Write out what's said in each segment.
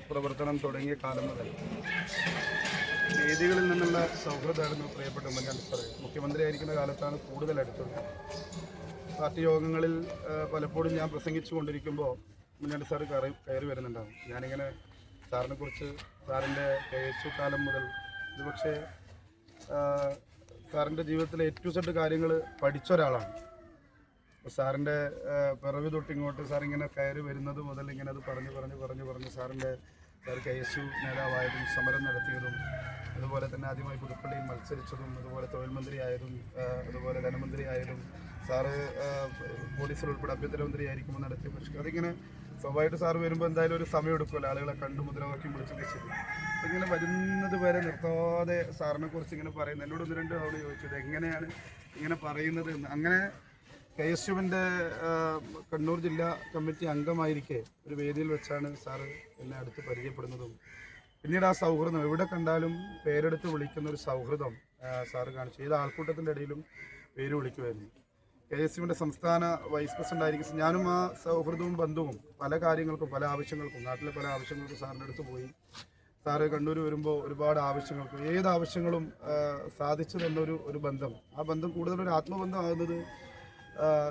പ്രവർത്തനം തുടങ്ങിയ കാലം മുതൽ വേദികളിൽ നിന്നുള്ള സൗഹൃദമായിരുന്നു പ്രിയപ്പെട്ട ഉമ്മൻചാണ്ടി സാറ്. മുഖ്യമന്ത്രിയായിരിക്കുന്ന കാലത്താണ് കൂടുതൽ അടുത്തത്. പാർട്ടി യോഗങ്ങളിൽ പലപ്പോഴും ഞാൻ പ്രസംഗിച്ചു കൊണ്ടിരിക്കുമ്പോൾ ഉമ്മൻചാണ്ടി സാറ് കയറി വരുന്നുണ്ടാകും. ഞാനിങ്ങനെ സാറിനെ കുറിച്ച് സാറിൻ്റെ KSU കാലം മുതൽ ഒരുപക്ഷെ സാറിൻ്റെ ജീവിതത്തിലെ ഏറ്റവും സെറ്റ് കാര്യങ്ങൾ പഠിച്ച ഒരാളാണ്. സാറിൻ്റെ പിറവി തൊട്ടിങ്ങോട്ട് സാറിങ്ങനെ കയറി വരുന്നത് മുതൽ ഇങ്ങനെ അത് പറഞ്ഞ് സാർ KSU നേതാവായതും സമരം നടത്തിയതും അതുപോലെ തന്നെ ആദ്യമായി പുതുപ്പള്ളിയിൽ മത്സരിച്ചതും അതുപോലെ തൊഴിൽ മന്ത്രിയായതും അതുപോലെ ധനമന്ത്രിയായതും സാറ് പോലീസിൽ ഉൾപ്പെടെ ആഭ്യന്തരമന്ത്രി ആയിരിക്കുമ്പോൾ നടത്തിയ പരിഷ്കാരം അതിങ്ങനെ സ്വാഭാവികമായിട്ട് സാറ് വരുമ്പോൾ എന്തായാലും ഒരു സമയം എടുക്കുമല്ലോ, ആളുകളെ കണ്ടു മുദ്രാവാക്യം വിളിച്ചൊക്കെ ശരി. ഇങ്ങനെ വരുന്നത് വരെ നിർത്താതെ സാറിനെ കുറിച്ച് ഇങ്ങനെ പറയുന്നത് എന്നോട് ഒന്ന് രണ്ട് തവണ ചോദിച്ചത് എങ്ങനെയാണ് ഇങ്ങനെ പറയുന്നത് എന്ന്. അങ്ങനെ KSUവിൻ്റെ കണ്ണൂർ ജില്ലാ കമ്മിറ്റി അംഗമായിരിക്കെ ഒരു വേദിയിൽ വെച്ചാണ് സാറ് എന്നെ അടുത്ത് പരിചയപ്പെടുന്നതും പിന്നീട് ആ സൗഹൃദം എവിടെ കണ്ടാലും പേരെടുത്ത് വിളിക്കുന്ന ഒരു സൗഹൃദം സാറ് കാണിച്ചു. ഏത് ആൾക്കൂട്ടത്തിൻ്റെ ഇടയിലും പേര് വിളിക്കുമായിരുന്നു. KSUവിൻ്റെ സംസ്ഥാന വൈസ് പ്രസിഡന്റ് ആയിരിക്കും. ഞാനും ആ സൗഹൃദവും ബന്ധവും പല കാര്യങ്ങൾക്കും പല ആവശ്യങ്ങൾക്കും നാട്ടിലെ പല ആവശ്യങ്ങൾക്കും സാറിൻ്റെ അടുത്ത് പോയി. സാറ് കണ്ണൂർ വരുമ്പോൾ ഒരുപാട് ആവശ്യങ്ങൾക്ക് ഏത് ആവശ്യങ്ങളും സാധിച്ചു തന്നൊരു ബന്ധം. ആ ബന്ധം കൂടുതലൊരു ആത്മബന്ധമാകുന്നത്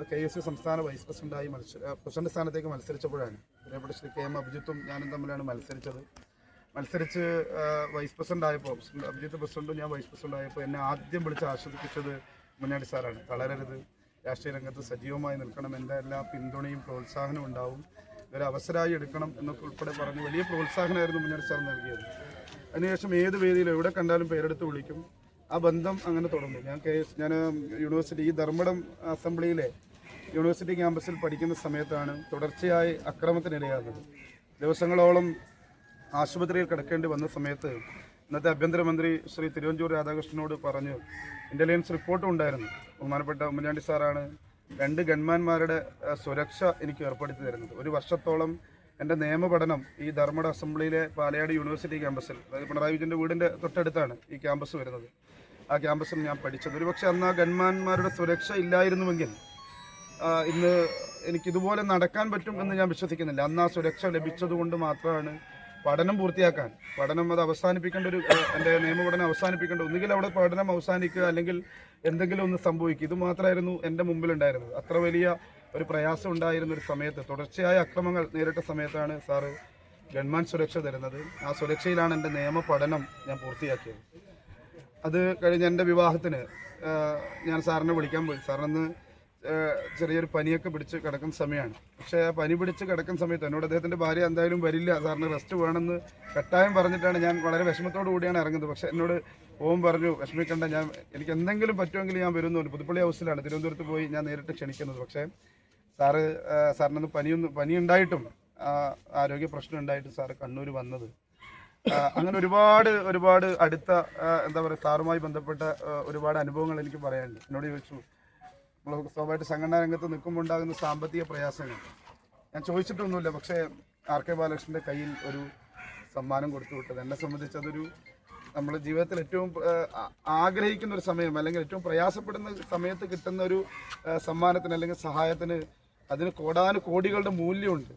KSU സംസ്ഥാന വൈസ് പ്രസിഡന്റായി പ്രസിഡന്റ് സ്ഥാനത്തേക്ക് മത്സരിച്ചപ്പോഴാണ്. പ്രിയപ്പെട്ട ശ്രീ KM അഭിജിത്തും ഞാനും തമ്മിലാണ് മത്സരിച്ച് വൈസ് പ്രസിഡന്റ് ആയപ്പോൾ അഭിജിത്ത് പ്രസിഡന്റും ഞാൻ വൈസ് പ്രസിഡന്റ് ആയപ്പോൾ എന്നെ ആദ്യം വിളിച്ച് ആസ്വദിപ്പിച്ചത് ഉമ്മൻചാണ്ടി സാറാണ്. തളരരുത്, രാഷ്ട്രീയ രംഗത്ത് സജീവമായി നിൽക്കണം, എൻ്റെ എല്ലാ പിന്തുണയും പ്രോത്സാഹനവും ഉണ്ടാവും, ഇതൊരു അവസരമായി എടുക്കണം എന്നൊക്കെ ഉൾപ്പെടെ പറഞ്ഞ് വലിയ പ്രോത്സാഹനമായിരുന്നു ഉമ്മൻചാണ്ടി സാർ നൽകിയത്. അതിനുശേഷം ഏത് വേദിയിലും എവിടെ കണ്ടാലും പേരെടുത്ത് വിളിക്കും. ആ ബന്ധം അങ്ങനെ തുടർന്നു. ഞാൻ യൂണിവേഴ്സിറ്റി ഈ ധർമ്മടം അസംബ്ലിയിലെ യൂണിവേഴ്സിറ്റി ക്യാമ്പസിൽ പഠിക്കുന്ന സമയത്താണ് തുടർച്ചയായി അക്രമത്തിനിരയാകുന്നത്. ദിവസങ്ങളോളം ആശുപത്രിയിൽ കിടക്കേണ്ടി വന്ന സമയത്ത് ഇന്നത്തെ ആഭ്യന്തരമന്ത്രി ശ്രീ തിരുവഞ്ചൂർ രാധാകൃഷ്ണനോട് പറഞ്ഞു, ഇൻ്റലിജൻസ് റിപ്പോർട്ടും ഉണ്ടായിരുന്നു, ബഹുമാനപ്പെട്ട ഉമ്മൻചാണ്ടി സാറാണ് 2 ഗൺമാന്മാരുടെ സുരക്ഷ എനിക്ക് ഏർപ്പെടുത്തി തരുന്നത്. 1 വർഷത്തോളം എൻ്റെ നിയമപഠനം ഈ ധർമ്മട അസംബ്ലിയിലെ പാലയാട് യൂണിവേഴ്സിറ്റി ക്യാമ്പസിൽ, അതായത് പിണറായി വിജയൻ്റെ വീടിൻ്റെ തൊട്ടടുത്താണ് ഈ ക്യാമ്പസ് വരുന്നത്. ആ ക്യാമ്പസിൽ ഞാൻ പഠിച്ചത്. ഒരുപക്ഷെ അന്ന് ആ ഗൺമാന്മാരുടെ സുരക്ഷ ഇല്ലായിരുന്നുവെങ്കിൽ ഇന്ന് എനിക്കിതുപോലെ നടക്കാൻ പറ്റും എന്ന് ഞാൻ വിശ്വസിക്കുന്നില്ല. അന്ന് ആ സുരക്ഷ ലഭിച്ചതുകൊണ്ട് മാത്രമാണ് പഠനം അത് അവസാനിപ്പിക്കേണ്ട എൻ്റെ നിയമപഠനം അവസാനിപ്പിക്കേണ്ട, ഒന്നുകിൽ അവിടെ പഠനം അവസാനിക്കുക അല്ലെങ്കിൽ എന്തെങ്കിലും ഒന്ന് സംഭവിക്കുക. ഇത് മാത്രമായിരുന്നു എൻ്റെ മുമ്പിലുണ്ടായിരുന്നത്. അത്ര വലിയ ഒരു പ്രയാസം ഉണ്ടായിരുന്ന ഒരു സമയത്ത്, തുടർച്ചയായ അക്രമങ്ങൾ നേരിട്ട സമയത്താണ് സാറ് ഗൺമാൻ സുരക്ഷ തരുന്നത്. ആ സുരക്ഷയിലാണ് എൻ്റെ നിയമ പഠനം ഞാൻ പൂർത്തിയാക്കിയത്. അത് കഴിഞ്ഞ് എൻ്റെ വിവാഹത്തിന് ഞാൻ സാറിനെ വിളിക്കാൻ പോയി. സാറിന് ചെറിയൊരു പനിയൊക്കെ പിടിച്ച് കിടക്കുന്ന സമയമാണ്. പക്ഷേ ആ പനി പിടിച്ച് കിടക്കുന്ന സമയത്ത് എന്നോട് അദ്ദേഹത്തിൻ്റെ ഭാര്യ എന്തായാലും വരില്ല, സാറിന് റെസ്റ്റ് വേണമെന്ന് കട്ടായം പറഞ്ഞിട്ടാണ് ഞാൻ വളരെ വിഷമത്തോടു കൂടിയാണ് ഇറങ്ങുന്നത്. പക്ഷേ എന്നോട് പറഞ്ഞു, വിഷമിക്കേണ്ട, എനിക്ക് എന്തെങ്കിലും പറ്റുമെങ്കിൽ ഞാൻ വരുന്നുണ്ട്. പുതുപ്പള്ളി ഹൗസിലാണ് തിരുവനന്തപുരത്ത് പോയി ഞാൻ നേരിട്ട് ക്ഷണിക്കുന്നത്. പക്ഷേ സാറിനൊന്ന് പനി ഉണ്ടായിട്ടും ആരോഗ്യ പ്രശ്നം ഉണ്ടായിട്ടും സാറ് കണ്ണൂർ വന്നത്. അങ്ങനെ ഒരുപാട് അടുത്ത എന്താ പറയുക സാറുമായി ബന്ധപ്പെട്ട ഒരുപാട് അനുഭവങ്ങൾ എനിക്ക് പറയാനുണ്ട്. എന്നോട് ചോദിച്ചു, നമ്മൾ സ്വാഭാവികമായിട്ട് സംഘടനാ രംഗത്ത് നിൽക്കുമ്പോൾ ഉണ്ടാകുന്ന സാമ്പത്തിക പ്രയാസങ്ങൾ ഞാൻ ചോദിച്ചിട്ടൊന്നുമില്ല. പക്ഷേ RK ബാലകൃഷ്ണൻ്റെ കയ്യിൽ ഒരു സമ്മാനം കൊടുത്തു വിട്ടത് എന്നെ സംബന്ധിച്ച് അതൊരു നമ്മുടെ ജീവിതത്തിൽ ഏറ്റവും ആഗ്രഹിക്കുന്ന ഒരു സമയം അല്ലെങ്കിൽ ഏറ്റവും പ്രയാസപ്പെടുന്ന സമയത്ത് കിട്ടുന്ന ഒരു സമ്മാനത്തിന് അല്ലെങ്കിൽ സഹായത്തിന് അതിന് കോടികളുടെ മൂല്യമുണ്ട്.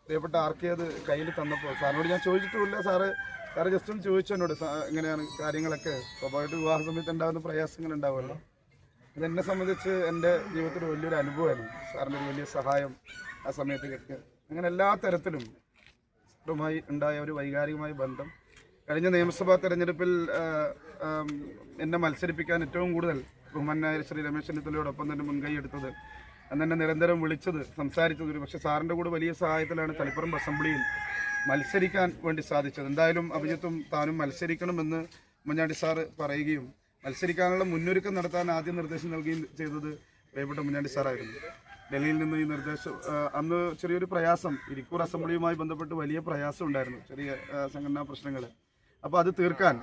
പ്രിയപ്പെട്ട RK അത് കയ്യിൽ തന്നപ്പോൾ സാറിനോട് ഞാൻ ചോദിച്ചിട്ടുമില്ല. സാറ് ജസ്റ്റ് ഒന്ന് ചോദിച്ചു എന്നോട്, എങ്ങനെയാണ് കാര്യങ്ങളൊക്കെ. സ്വാഭാവികമായിട്ട് വിവാഹ സമയത്ത് ഉണ്ടാകുന്ന പ്രയാസങ്ങൾ ഉണ്ടാവുമല്ലോ. അതെന്നെ സംബന്ധിച്ച് എൻ്റെ ജീവിതത്തിൽ വലിയൊരു അനുഭവമായിരുന്നു. സാറിൻ്റെ ഒരു വലിയ സഹായം ആ സമയത്ത് കിട്ടുക. അങ്ങനെ എല്ലാ തരത്തിലും സാറുമായി ഉണ്ടായ ഒരു വൈകാരികമായ ബന്ധം. കഴിഞ്ഞ നിയമസഭാ തെരഞ്ഞെടുപ്പിൽ എന്നെ മത്സരിപ്പിക്കാൻ ഏറ്റവും കൂടുതൽ ബഹുമാനായ ശ്രീ രമേശ് ചെന്നിത്തലയോടൊപ്പം തന്നെ മുൻകൈ എടുത്തത്, അന്നെന്നെ നിരന്തരം വിളിച്ചത്, സംസാരിച്ചത്, ഒരു പക്ഷേ സാറിൻ്റെ കൂടെ വലിയ സഹായത്തിലാണ് തളിപ്പറമ്പ് അസംബ്ലിയിൽ മത്സരിക്കാൻ വേണ്ടി സാധിച്ചത്. എന്തായാലും അഭിജിത്തും താനും മത്സരിക്കണമെന്ന് ഉമ്മൻചാണ്ടി സാറ് പറയുകയും മത്സരിക്കാനുള്ള മുന്നൊരുക്കം നടത്താൻ ആദ്യം നിർദ്ദേശം നൽകുകയും ചെയ്തത് പ്രിയപ്പെട്ട ഉമ്മൻചാണ്ടി സാറായിരുന്നു. ഡൽഹിയിൽ നിന്ന് ഈ നിർദ്ദേശം, അന്ന് ചെറിയൊരു പ്രയാസം, ഇരിക്കൂർ അസംബ്ലിയുമായി ബന്ധപ്പെട്ട് വലിയ പ്രയാസം ഉണ്ടായിരുന്നു, ചെറിയ സംഘടനാ പ്രശ്നങ്ങൾ. അപ്പോൾ അത് തീർക്കാൻ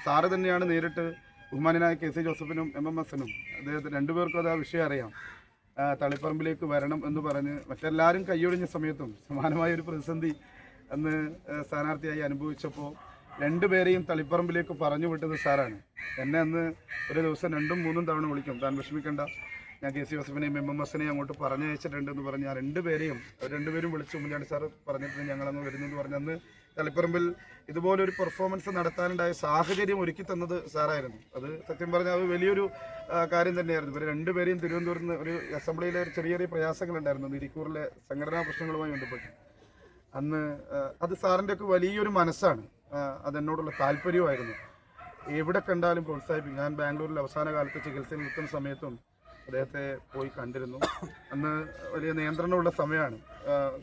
സാറ് തന്നെയാണ് നേരിട്ട് ബഹുമാനായ KC ജോസഫിനും MMSനും അദ്ദേഹത്തിന് 2 പേർക്കും അത് ആ വിഷയം അറിയാം, തളിപ്പറമ്പിലേക്ക് വരണം എന്ന് പറഞ്ഞ് മറ്റെല്ലാവരും കൈയൊഴിഞ്ഞ സമയത്തും സമാനമായ ഒരു പ്രതിസന്ധി അന്ന് സ്ഥാനാർത്ഥിയായി അനുഭവിച്ചപ്പോൾ 2 പേരെയും തളിപ്പറമ്പിലേക്ക് പറഞ്ഞു വിട്ടത് സാറാണ്. എന്നെ അന്ന് ഒരു ദിവസം 2-3 തവണ വിളിക്കും, താൻ വിഷമിക്കേണ്ട, ഞാൻ കെ സി ജോസഫിനെയും MMSനെയും അങ്ങോട്ട് പറഞ്ഞയച്ചിട്ടുണ്ടെന്ന് പറഞ്ഞ് ആ രണ്ടുപേരും വിളിച്ച് ഉമ്മൻചാണ്ടി സാർ പറഞ്ഞിട്ട് ഞങ്ങളങ്ങ് വരുന്നെന്ന് പറഞ്ഞ് അന്ന് തളിപ്പറമ്പിൽ ഇതുപോലൊരു പെർഫോമൻസ് നടത്താനുണ്ടായ സാഹചര്യം ഒരുക്കി തന്നത് സാറായിരുന്നു. അത് സത്യം പറഞ്ഞാൽ അത് വലിയൊരു കാര്യം തന്നെയായിരുന്നു. ഇവർ രണ്ടുപേരെയും തിരുവനന്തപുരത്ത് നിന്ന് ഒരു അസംബ്ലിയിലെ ചെറിയ പ്രയാസങ്ങളുണ്ടായിരുന്നു ഇരിക്കൂറിലെ സംഘടനാ പ്രശ്നങ്ങളുമായി ബന്ധപ്പെട്ട്. അന്ന് അത് സാറിൻ്റെ ഒക്കെ വലിയൊരു മനസ്സാണ്, അതെന്നോടുള്ള താല്പര്യമായിരുന്നു. എവിടെ കണ്ടാലും പ്രോത്സാഹിപ്പിക്കും. ഞാൻ ബാംഗ്ലൂരിൽ അവസാന കാലത്ത് ചികിത്സയിൽ നിൽക്കുന്ന സമയത്തും അദ്ദേഹത്തെ പോയി കണ്ടിരുന്നു. അന്ന് വലിയ നിയന്ത്രണമുള്ള സമയമാണ്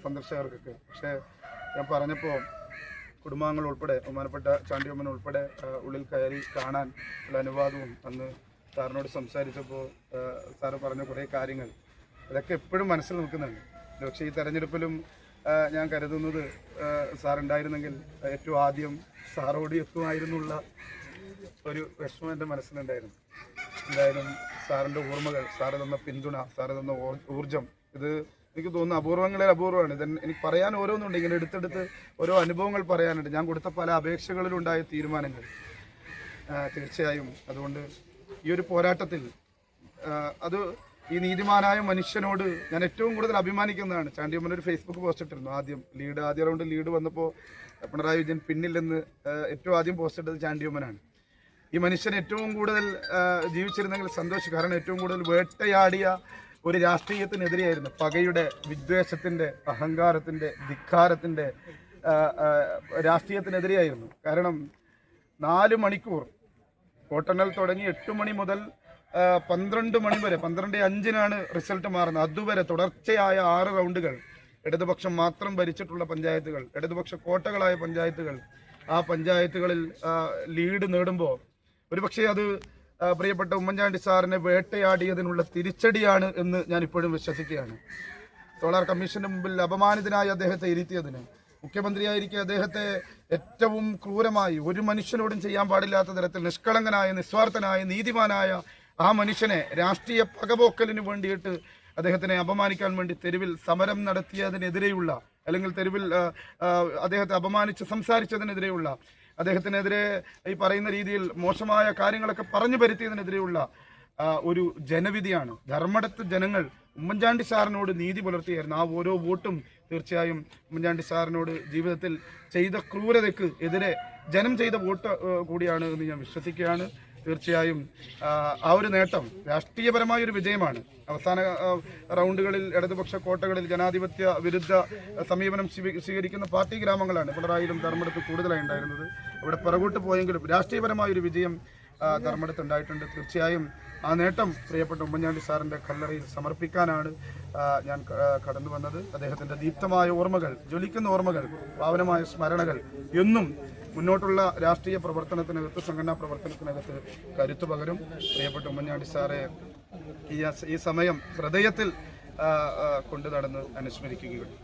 സന്ദർശകർക്കൊക്കെ. പക്ഷേ ഞാൻ പറഞ്ഞപ്പോൾ കുടുംബാംഗങ്ങൾ ഉൾപ്പെടെ ബഹുമാനപ്പെട്ട ചാണ്ടിയമ്മൻ ഉൾപ്പെടെ ഉള്ളിൽ കയറി കാണാൻ ഉള്ള അനുവാദവും അന്ന് സാറിനോട് സംസാരിച്ചപ്പോൾ സാറ് പറഞ്ഞ കുറേ കാര്യങ്ങൾ അതൊക്കെ എപ്പോഴും മനസ്സിൽ നിൽക്കുന്നുണ്ട്. പക്ഷേ ഈ തെരഞ്ഞെടുപ്പിലും ഞാൻ കരുതുന്നത് സാറുണ്ടായിരുന്നെങ്കിൽ ഏറ്റവും ആദ്യം സാറോട് എത്തുമായിരുന്നുള്ള ഒരു വിഷമം എൻ്റെ മനസ്സിലുണ്ടായിരുന്നു. എന്തായാലും സാറിൻ്റെ ഓർമ്മകൾ, സാറ് തന്ന പിന്തുണ, സാറ് തന്ന ഊർജം, ഇത് എനിക്ക് തോന്നുന്നു അപൂർവങ്ങളിൽ അപൂർവമാണ്. ഇത് എനിക്ക് പറയാൻ ഓരോന്നുണ്ട്, ഇങ്ങനെ എടുത്തെടുത്ത് ഓരോ അനുഭവങ്ങൾ പറയാനുണ്ട്. ഞാൻ കൊടുത്ത പല അപേക്ഷകളിലുണ്ടായ തീരുമാനങ്ങൾ തീർച്ചയായും. അതുകൊണ്ട് ഈ ഒരു പോരാട്ടത്തിൽ അത് ഈ നീതിമാനായ മനുഷ്യനോട് ഞാൻ ഏറ്റവും കൂടുതൽ അഭിമാനിക്കുന്നതാണ്. ചാണ്ടിയമ്മൻ ഒരു ഫേസ്ബുക്ക് പോസ്റ്റ് ഇട്ടിരുന്നു. ആദ്യ റൗണ്ട് ലീഡ് വന്നപ്പോൾ പിണറായി വിജയൻ പിന്നില്ലെന്ന് ഏറ്റവും ആദ്യം പോസ്റ്റ് ഇട്ടത് ചാണ്ടിയമ്മനാണ്. ഈ മനുഷ്യൻ ഏറ്റവും കൂടുതൽ ജീവിച്ചിരുന്നെങ്കിൽ സന്തോഷിക്കും. കാരണം ഏറ്റവും കൂടുതൽ വേട്ടയാടിയ ഒരു രാഷ്ട്രീയത്തിനെതിരെയായിരുന്നു. പകയുടെ, വിദ്വേഷത്തിൻ്റെ, അഹങ്കാരത്തിൻ്റെ, ധിക്കാരത്തിൻ്റെ രാഷ്ട്രീയത്തിനെതിരെയായിരുന്നു. കാരണം 4 മണിക്കൂർ വോട്ടെണ്ണൽ തുടങ്ങി 8 മണി മുതൽ 12 മണി വരെ, 12:05 റിസൾട്ട് മാറുന്നത്. അതുവരെ തുടർച്ചയായ 6 റൗണ്ടുകൾ ഇടതുപക്ഷം മാത്രം ഭരിച്ചിട്ടുള്ള പഞ്ചായത്തുകൾ, ഇടതുപക്ഷ കോട്ടകളായ പഞ്ചായത്തുകൾ, ആ പഞ്ചായത്തുകളിൽ ലീഡ് നേടുമ്പോൾ ഒരുപക്ഷെ അത് പ്രിയപ്പെട്ട ഉമ്മൻചാണ്ടി സാറിനെ വേട്ടയാടിയതിനുള്ള തിരിച്ചടിയാണ് എന്ന് ഞാൻ ഇപ്പോഴും വിശ്വസിക്കുകയാണ്. സോളാർ കമ്മീഷന്റെ മുമ്പിൽ അപമാനിതനായി അദ്ദേഹത്തെ ഇരുത്തിയതിന്, മുഖ്യമന്ത്രിയായിരിക്കെ അദ്ദേഹത്തെ ഏറ്റവും ക്രൂരമായി ഒരു മനുഷ്യനോടും ചെയ്യാൻ പാടില്ലാത്ത തരത്തിൽ നിഷ്കളങ്കനായ, നിസ്വാർത്ഥനായ, നീതിമാനായ ആ മനുഷ്യനെ രാഷ്ട്രീയ പകപോക്കലിന് വേണ്ടിയിട്ട് അദ്ദേഹത്തിനെ അപമാനിക്കാൻ വേണ്ടി തെരുവിൽ സമരം നടത്തിയതിനെതിരെയുള്ള, അല്ലെങ്കിൽ തെരുവിൽ അദ്ദേഹത്തെ അപമാനിച്ച് സംസാരിച്ചതിനെതിരെയുള്ള, അദ്ദേഹത്തിനെതിരെ ഈ പറയുന്ന രീതിയിൽ മോശമായ കാര്യങ്ങളൊക്കെ പറഞ്ഞു വരുത്തിയതിനെതിരെയുള്ള ഒരു ജനവിധിയാണ്. ധർമ്മടത്ത് ജനങ്ങൾ ഉമ്മൻചാണ്ടി സാറിനോട് നീതി പുലർത്തിയായിരുന്നു. ആ ഓരോ വോട്ടും തീർച്ചയായും ഉമ്മൻചാണ്ടി സാറിനോട് ജീവിതത്തിൽ ചെയ്ത ക്രൂരതയ്ക്ക് എതിരെ ജനം ചെയ്ത വോട്ട് കൂടിയാണ് എന്ന് ഞാൻ വിശ്വസിക്കുകയാണ്. തീർച്ചയായും ആ ഒരു നേട്ടം രാഷ്ട്രീയപരമായ ഒരു വിജയമാണ്. അവസാന റൗണ്ടുകളിൽ ഇടതുപക്ഷ കോട്ടകളിൽ ജനാധിപത്യ വിരുദ്ധ സമീപനം സ്വീകരിക്കുന്ന പാർട്ടി ഗ്രാമങ്ങളാണ് പിണറായിലും ധർമ്മടത്തും കൂടുതലായി ഉണ്ടായിരുന്നത്. ഇവിടെ പിറകോട്ട് പോയെങ്കിലും രാഷ്ട്രീയപരമായൊരു വിജയം ധർമ്മടത്ത് ഉണ്ടായിട്ടുണ്ട്. തീർച്ചയായും ആ നേട്ടം പ്രിയപ്പെട്ട ഉമ്മൻചാണ്ടി സാറിൻ്റെ കല്ലറയിൽ സമർപ്പിക്കാനാണ് ഞാൻ കടന്നു വന്നത്. അദ്ദേഹത്തിൻ്റെ ദീപ്തമായ ഓർമ്മകൾ, ജ്വലിക്കുന്ന ഓർമ്മകൾ, പാവനമായ സ്മരണകൾ എന്നും മുന്നോട്ടുള്ള രാഷ്ട്രീയ പ്രവർത്തനത്തിനകത്ത്, സംഘടനാ പ്രവർത്തനത്തിനകത്ത് കരുത്തു പകരും. പ്രിയപ്പെട്ട ഉമ്മൻചാണ്ടി സാറെ ഈ സമയം ഹൃദയത്തിൽ കൊണ്ടു നടന്ന് അനുസ്മരിക്കുകയുള്ളൂ.